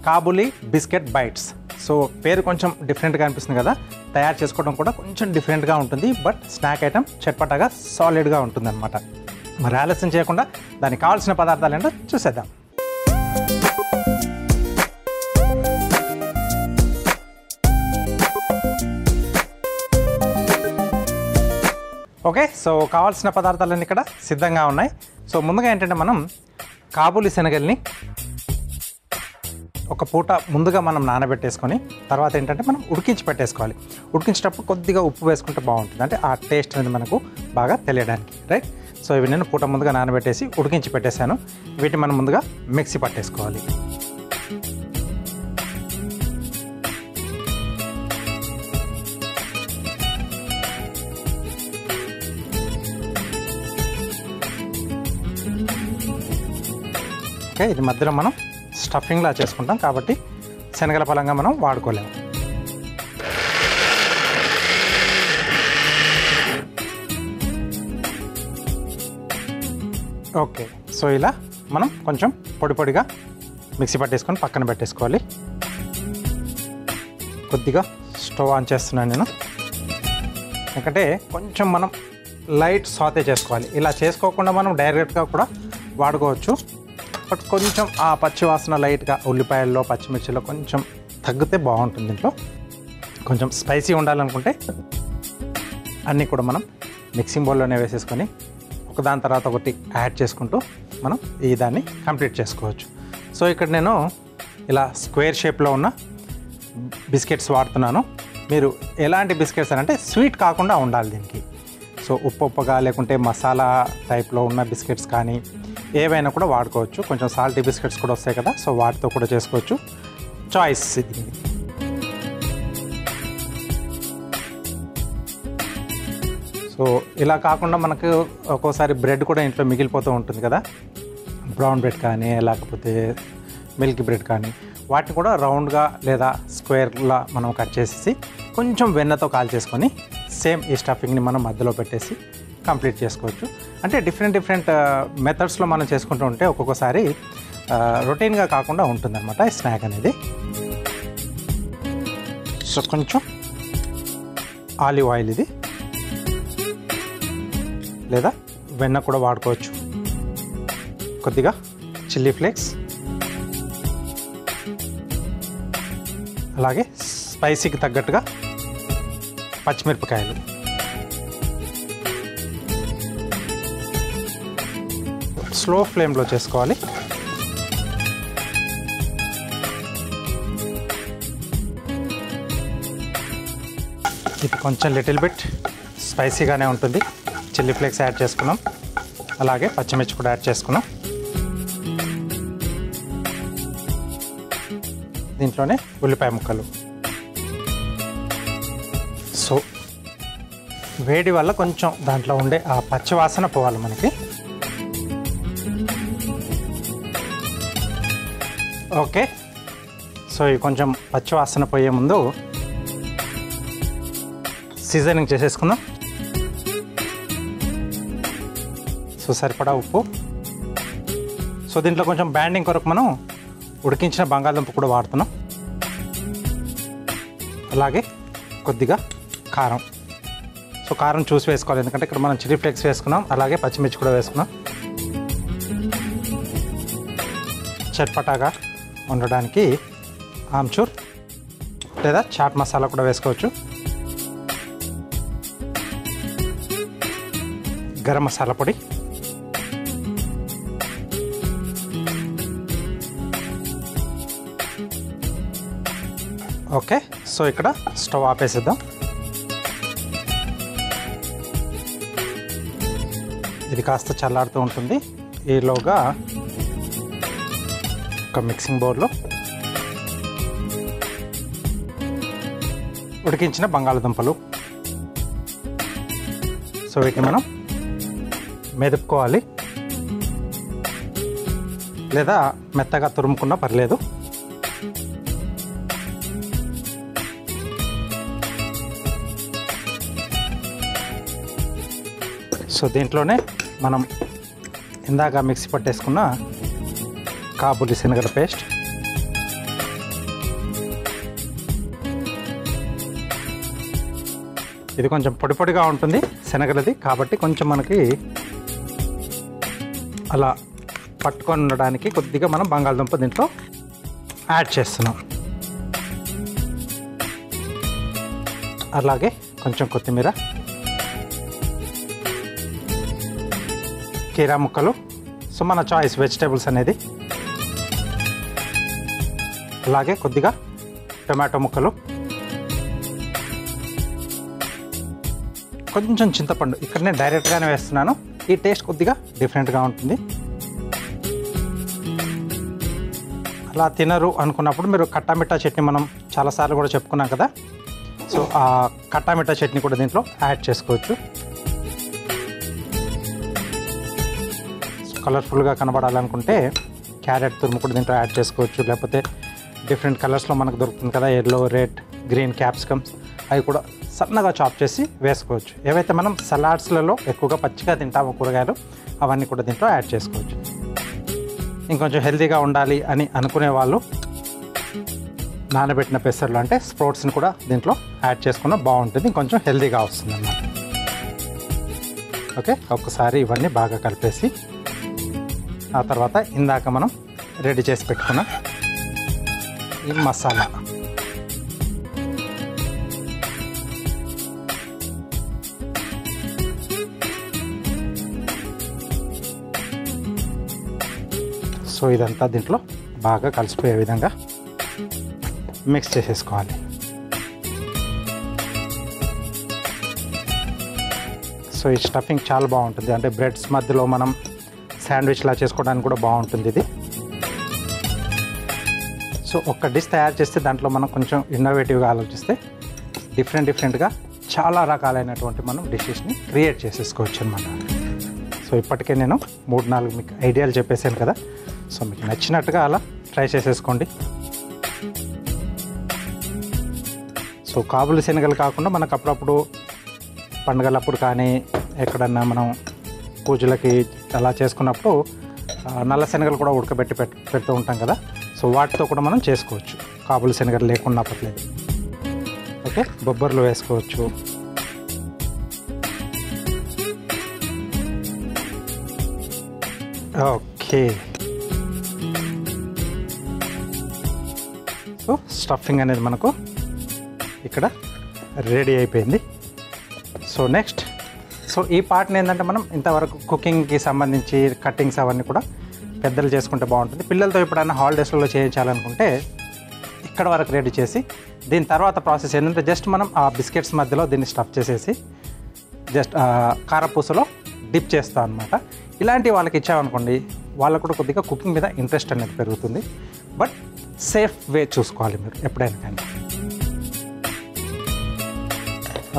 Kabuli biscuit bytes. So పేరు కొంచెం డిఫరెంట్గా అనిపిస్తుంది కదా, తయారు చేసుకోవడం కూడా కొంచెం డిఫరెంట్గా ఉంటుంది. బట్ స్నాక్ ఐటమ్ చట్పటాగా సాలిడ్గా ఉంటుంది అనమాట. మరి ఆలస్యం చేయకుండా దానికి కావాల్సిన పదార్థాలు ఏంటో చూసేద్దాం. ఓకే, సో కావాల్సిన పదార్థాలన్నీ ఇక్కడ సిద్ధంగా ఉన్నాయి. సో ముందుగా ఏంటంటే మనం కాబూలీ శనగల్ని ఒక పూట ముందుగా మనం నానబెట్టేసుకొని తర్వాత ఏంటంటే మనం ఉడికించి పెట్టేసుకోవాలి. ఉడికించేటప్పుడు కొద్దిగా ఉప్పు వేసుకుంటే బాగుంటుంది, అంటే ఆ టేస్ట్ అనేది మనకు బాగా తెలియడానికి, రైట్. సో ఇవి నేను పూట ముందుగా నానబెట్టేసి ఉడికించి పెట్టేశాను. వీటిని మనం ముందుగా మిక్సీ పట్టేసుకోవాలి. ఓకే, ఇది మధ్యలో మనం స్టఫింగ్లా చేసుకుంటాం కాబట్టి శనగల పలంగా మనం వాడుకోలేము. ఓకే, సో ఇలా మనం కొంచెం పొడి పొడిగా మిక్సీ పట్టేసుకొని పక్కన పెట్టేసుకోవాలి. కొద్దిగా స్టవ్ ఆన్ చేస్తున్నాను నేను, ఎందుకంటే కొంచెం మనం లైట్ సాతే చేసుకోవాలి. ఇలా చేసుకోకుండా మనం డైరెక్ట్గా కూడా వాడుకోవచ్చు. బట్ కొంచెం ఆ పచ్చి వాసన లైట్గా ఉల్లిపాయల్లో పచ్చిమిర్చిలో కొంచెం తగ్గితే బాగుంటుంది. దీంట్లో కొంచెం స్పైసీ ఉండాలనుకుంటే అన్నీ కూడా మనం మిక్సింగ్ బౌల్లోనే వేసేసుకొని ఒకదాని తర్వాత ఒకటి యాడ్ చేసుకుంటూ మనం ఈ దాన్ని కంప్లీట్ చేసుకోవచ్చు. సో ఇక్కడ నేను ఇలా స్క్వేర్ షేప్లో ఉన్న బిస్కెట్స్ వాడుతున్నాను. మీరు ఎలాంటి బిస్కెట్స్ అంటే స్వీట్ కాకుండా ఉండాలి దీనికి. సో ఉప్పుగా లేకుంటే మసాలా టైప్లో ఉన్న బిస్కెట్స్ కానీ ఏవైనా కూడా వాడుకోవచ్చు. కొంచెం సాల్టీ బిస్కెట్స్ కూడా వస్తాయి కదా, సో వాటితో కూడా చేసుకోవచ్చు. చాయిస్ ఇది. సో ఇలా కాకుండా మనకు ఒక్కోసారి బ్రెడ్ కూడా ఇంట్లో మిగిలిపోతూ ఉంటుంది కదా, బ్రౌన్ బ్రెడ్ కానీ లేకపోతే మిల్క్ బ్రెడ్ కానీ, వాటిని కూడా రౌండ్గా లేదా స్క్వేర్లా మనం కట్ చేసేసి కొంచెం వెన్నతో కాల్చేసుకొని సేమ్ ఈ స్టఫింగ్ని మనం మధ్యలో పెట్టేసి కంప్లీట్ చేసుకోవచ్చు. అంటే డిఫరెంట్ మెథడ్స్లో మనం చేసుకుంటూ ఉంటే ఒక్కొక్కసారి రొటీన్గా కాకుండా ఉంటుందన్నమాట ఈ స్నాక్ అనేది. సో కొంచెం ఆలివ్ ఆయిల్ ఇది, లేదా వెన్న కూడా వాడుకోవచ్చు. కొద్దిగా చిల్లీ ఫ్లేక్స్, అలాగే స్పైసీకి తగ్గట్టుగా పచ్చిమిరపకాయలు, స్లో ఫ్లేమ్లో చేసుకోవాలి. ఇది కొంచెం లిటిల్ బిట్ స్పైసీగానే ఉంటుంది. చిల్లీ ఫ్లేక్స్ యాడ్ చేసుకున్నాం, అలాగే పచ్చిమిర్చి కూడా యాడ్ చేసుకున్నాం. దీంట్లోనే ఉల్లిపాయ ముక్కలు. సో వేడి వల్ల కొంచెం దాంట్లో ఉండే ఆ పచ్చి వాసన పోవాలి మనకి. ఓకే, సో ఇవి కొంచెం పచ్చి వాసన పోయే ముందు సీజనింగ్ చేసేసుకుందాం. సో సరిపడా ఉప్పు. సో దీంట్లో కొంచెం బ్యాండింగ్ కొరకు మనం ఉడికించిన బంగాళదుంప కూడా వాడుతున్నాం. అలాగే కొద్దిగా కారం. సో కారం చూసి వేసుకోవాలి, ఎందుకంటే ఇక్కడ మనం చిల్లీ ఫ్లేక్స్ వేసుకున్నాం, అలాగే పచ్చిమిర్చి కూడా వేసుకున్నాం. చట్పటాగా ఉండడానికి ఆమ్చూర్ లేదా చాట్ మసాలా కూడా వేసుకోవచ్చు. గరం మసాలా పొడి, ఓకే. సో ఇక్కడ స్టవ్ ఆపేసిద్దాం. ఇది కాస్త చల్లారుతూ ఉంటుంది. ఈలోగా ఒక మిక్సింగ్ బౌల్లో ఉడికించిన బంగాళదుంపలు. సో వీటిని మనం మెదుపుకోవాలి, లేదా మెత్తగా తురుముకున్నా పర్లేదు. సో దీంట్లోనే మనం ఇందాక మిక్సీ పట్టేసుకున్న కాబూలీ శనగల పేస్ట్, ఇది కొంచెం పొడి పొడిగా ఉంటుంది శనగలది, కాబట్టి కొంచెం మనకి అలా పట్టుకొని ఉండడానికి కొద్దిగా మనం బంగాళదుంప దీంట్లో యాడ్ చేస్తున్నాం. అలాగే కొంచెం కొత్తిమీర, కీరా ముక్కలు, సో మన చాయిస్ వెజిటేబుల్స్ అనేది, అలాగే కొద్దిగా టొమాటో ముక్కలు, కొంచెం చింతపండు. ఇక్కడ నేను డైరెక్ట్గానే వేస్తున్నాను, ఈ టేస్ట్ కొద్దిగా డిఫరెంట్గా ఉంటుంది. అలా తినరు అనుకున్నప్పుడు మీరు కట్టామిట్టా చట్నీ మనం చాలాసార్లు కూడా చెప్పుకున్నాం కదా, సో ఆ కట్టామిట్టా చట్నీ కూడా దీంట్లో యాడ్ చేసుకోవచ్చు. కలర్ఫుల్గా కనబడాలనుకుంటే క్యారెట్ తురుము కూడా దీంట్లో యాడ్ చేసుకోవచ్చు, లేకపోతే డిఫరెంట్ కలర్స్లో మనకు దొరుకుతుంది కదా, ఎల్లో, రెడ్, గ్రీన్ క్యాప్సికమ్స్, అవి కూడా సన్నగా చాప్ చేసి వేసుకోవచ్చు. ఏవైతే మనం సలాడ్స్లలో ఎక్కువగా పచ్చిగా తింటామో కూరగాయలు, అవన్నీ కూడా దీంట్లో యాడ్ చేసుకోవచ్చు. ఇంకొంచెం హెల్తీగా ఉండాలి అని అనుకునే వాళ్ళు నానబెట్టిన పెసర్లు అంటే స్ప్రౌట్స్ని కూడా దీంట్లో యాడ్ చేసుకున్న బాగుంటుంది, ఇంకొంచెం హెల్తీగా వస్తుంది అన్నమాట. ఓకే, ఒక్కసారి ఇవన్నీ బాగా కలిపేసి ఆ తర్వాత ఇందాక మనం రెడీ చేసి పెట్టుకున్న ఈ మసాలా, సో ఇదంతా దీంట్లో బాగా కలిసిపోయే విధంగా మిక్స్ చేసేసుకోవాలి. సో ఈ స్టఫింగ్ చాలా బాగుంటుంది, అంటే బ్రెడ్స్ మధ్యలో మనం శాండ్విచ్లా చేసుకోవడానికి కూడా బాగుంటుంది ఇది. సో ఒక డిష్ తయారు చేస్తే దాంట్లో మనం కొంచెం ఇన్నోవేటివ్గా ఆలోచిస్తే డిఫరెంట్గా చాలా రకాలైనటువంటి మనం డిషెస్ని క్రియేట్ చేసేసుకోవచ్చు అనమాట. సో ఇప్పటికే నేను 3-4 మీకు ఐడియాలు చెప్పేసాను కదా, సో మీకు నచ్చినట్టుగా అలా ట్రై చేసేసుకోండి. సో కాబులి శనగలు కాకుండా మనకు అప్పుడప్పుడు పండుగలప్పుడు కానీ ఎక్కడన్నా మనం పూజలకి అలా చేసుకున్నప్పుడు నల్ల శనగలు కూడా ఉడకబెట్టి పెడుతూ ఉంటాం కదా, సో వాటితో కూడా మనం చేసుకోవచ్చు, కాబులి శనగలు లేకుండా పర్లేదు. ఓకే, బొబ్బర్లు వేసుకోవచ్చు. ఓకే, సో స్టఫింగ్ అనేది మనకు ఇక్కడ రెడీ అయిపోయింది. సో నెక్స్ట్, సో ఈ పార్ట్ని ఏంటంటే మనం ఇంతవరకు కుకింగ్కి సంబంధించి కట్టింగ్స్ అవన్నీ కూడా పెద్దలు చేసుకుంటే బాగుంటుంది. పిల్లలతో ఎప్పుడైనా హాలిడేస్లలో చేయించాలనుకుంటే ఇక్కడ వరకు రెడీ చేసి దీని తర్వాత ప్రాసెస్ ఏంటంటే జస్ట్ మనం ఆ బిస్కెట్స్ మధ్యలో దీన్ని స్టఫ్ చేసేసి జస్ట్ కారపూసలో డిప్ చేస్తాం అనమాట. ఇలాంటి వాళ్ళకి ఇచ్చామనుకోండి, వాళ్ళకు కూడా కొద్దిగా కుకింగ్ మీద ఇంట్రెస్ట్ అనేది పెరుగుతుంది. బట్ సేఫ్ వే చూసుకోవాలి మీరు ఎప్పుడైనా కానీ.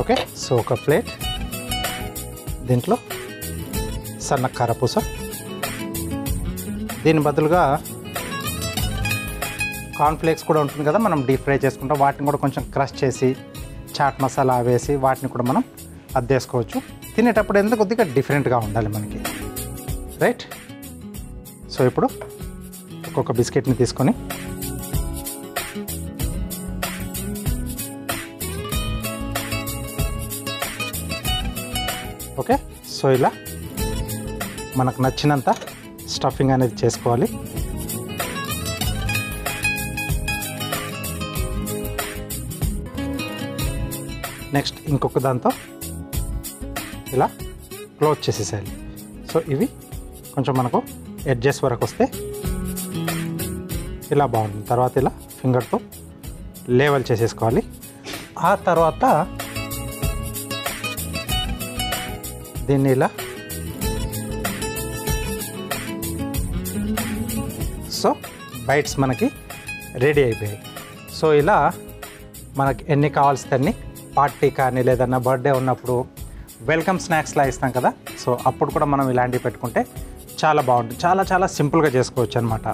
ఓకే, సో ఒక ప్లేట్, దీంట్లో సన్న కారపూస, దీని బదులుగా కార్న్ఫ్లేక్స్ కూడా ఉంటుంది కదా, మనం డీప్ ఫ్రై చేసుకుంటాం, వాటిని కూడా కొంచెం క్రష్ చేసి చాట్ మసాలా వేసి వాటిని కూడా మనం అద్దేసుకోవచ్చు. తినేటప్పుడు ఎందుకు కొద్దిగా డిఫరెంట్గా ఉండాలి మనకి, రైట్? సో ఇప్పుడు ఒక్కొక్క బిస్కెట్ని తీసుకొని ఓకే, సో ఇలా మనకు నచ్చినంత స్టఫింగ్ అనేది చేసుకోవాలి. నెక్స్ట్ ఇంకొక దాంతో ఇలా క్లోజ్ చేసేసేయాలి. సో ఇవి కొంచెం మనకు ఎడ్జెస్ వరకు వస్తే ఇలా బాగుంటుంది. తర్వాత ఇలా ఫింగర్తో లేవల్ చేసేసుకోవాలి. ఆ తర్వాత దీన్ని ఇలా సో బైట్స్ మనకి రెడీ అయిపోయాయి. సో ఇలా మనకి ఎన్ని కావాల్సిన అన్ని పార్టీ కానీ లేదన్నా బర్త్డే ఉన్నప్పుడు వెల్కమ్ స్నాక్స్లా ఇస్తాం కదా, సో అప్పుడు కూడా మనం ఇలాంటివి పెట్టుకుంటే చాలా బాగుంటుంది. చాలా చాలా సింపుల్గా చేసుకోవచ్చు అనమాట.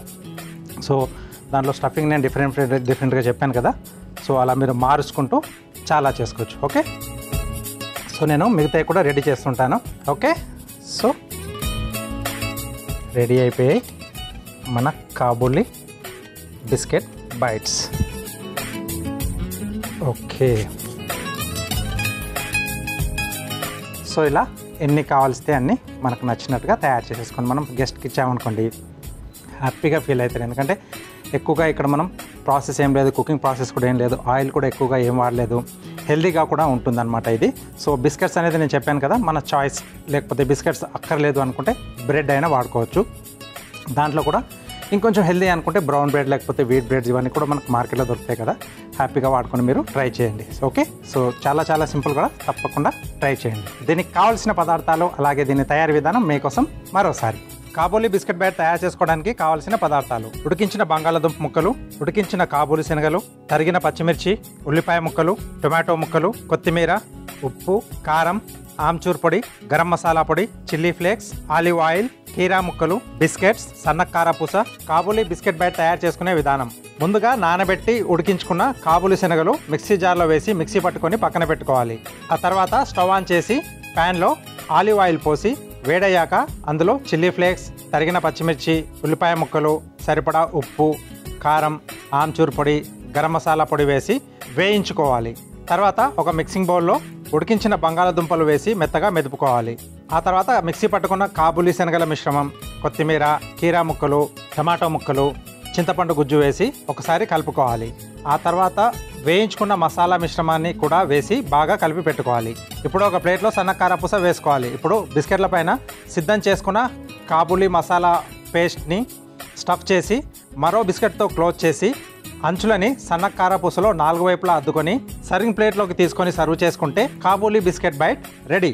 సో దాంట్లో స్టఫింగ్ నేను డిఫరెంట్గా చెప్పాను కదా, సో అలా మీరు మార్చుకుంటూ చాలా చేసుకోవచ్చు. ఓకే, సో నేను మిగతాయి కూడా రెడీ చేస్తుంటాను. ఓకే, సో రెడీ అయిపోయాయి మన Kabuli biscuit bites. Okay, so ఇలా ఎన్ని కావాల్సితే అన్ని మనకు నచ్చినట్టుగా తయారు చేసేసుకొని మనం గెస్ట్కి ఇచ్చామనుకోండి హ్యాపీగా ఫీల్ అవుతారు. ఎందుకంటే ఎక్కువగా ఇక్కడ మనం ప్రాసెస్ ఏం లేదు, కుకింగ్ ప్రాసెస్ కూడా ఏం లేదు, ఆయిల్ కూడా ఎక్కువగా ఏం వాడలేదు, హెల్దీగా కూడా ఉంటుందన్నమాట ఇది. సో బిస్కెట్స్ అనేది నేను చెప్పాను కదా, మన చాయిస్. లేకపోతే బిస్కెట్స్ అక్కర్లేదు అనుకుంటే బ్రెడ్ అయినా వాడుకోవచ్చు. దాంట్లో కూడా ఇంకొంచెం హెల్దీ అనుకుంటే బ్రౌన్ బ్రెడ్ లేకపోతే వీట్ బ్రెడ్స్ ఇవన్నీ కూడా మనకు మార్కెట్లో దొరుకుతాయి కదా, హ్యాపీగా వాడుకొని మీరు ట్రై చేయండి. ఓకే, సో చాలా సింపుల్ కూడా, తప్పకుండా ట్రై చేయండి. దీనికి కావాల్సిన పదార్థాలు అలాగే దీని తయారీ విధానం మీకోసం మరోసారి. కాబూలీ బిస్కెట్ బ్యాట్ తయారు చేసుకోవడానికి కావాల్సిన పదార్థాలు: ఉడికించిన బంగాళాదుంప ముక్కలు, ఉడికించిన కాబూలీ శనగలు, తరిగిన పచ్చిమిర్చి, ఉల్లిపాయ ముక్కలు, టొమాటో ముక్కలు, కొత్తిమీర, ఉప్పు, కారం, ఆమ్చూర్ పొడి, గరం మసాలా పొడి, చిల్లీ ఫ్లేక్స్, ఆలివ్ ఆయిల్, కీరా ముక్కలు, బిస్కెట్స్, సన్న కారపూస. కాబూలీ బిస్కెట్ బ్యాట్ తయారు చేసుకునే విధానం: ముందుగా నానబెట్టి ఉడికించుకున్న కాబూలీ శనగలు మిక్సీ జార్లో వేసి మిక్సీ పట్టుకొని పక్కన పెట్టుకోవాలి. ఆ తర్వాత స్టవ్ ఆన్ చేసి ప్యాన్లో ఆలివ్ ఆయిల్ పోసి వేడయ్యాక అందులో చిల్లీ ఫ్లేక్స్, తరిగిన పచ్చిమిర్చి, ఉల్లిపాయ ముక్కలు, సరిపడా ఉప్పు, కారం, ఆమ్చూర్ పొడి, గరం మసాలా పొడి వేసి వేయించుకోవాలి. తర్వాత ఒక మిక్సింగ్ బౌల్లో ఉడికించిన బంగాళాదుంపలు వేసి మెత్తగా మెదుపుకోవాలి. ఆ తర్వాత మిక్సీ పట్టుకున్న కాబూలీ శనగల మిశ్రమం, కొత్తిమీర, కీరా ముక్కలు, టమాటో ముక్కలు, చింతపండు గుజ్జు వేసి ఒకసారి కలుపుకోవాలి. ఆ తర్వాత వేయించుకున్న మసాలా మిశ్రమాన్ని కూడా వేసి బాగా కలిపి పెట్టుకోవాలి. ఇప్పుడు ఒక ప్లేట్లో సన్న కారపూస వేసుకోవాలి. ఇప్పుడు బిస్కెట్ల పైన సిద్ధం చేసుకున్న కాబూలీ మసాలా పేస్ట్ని స్టఫ్ చేసి మరో బిస్కెట్తో క్లోజ్ చేసి అంచులని సన్న కారపూసలో 4 వైపులా అద్దుకొని సర్వింగ్ ప్లేట్లోకి తీసుకొని సర్వ్ చేసుకుంటే కాబూలీ బిస్కెట్ బైట్ రెడీ.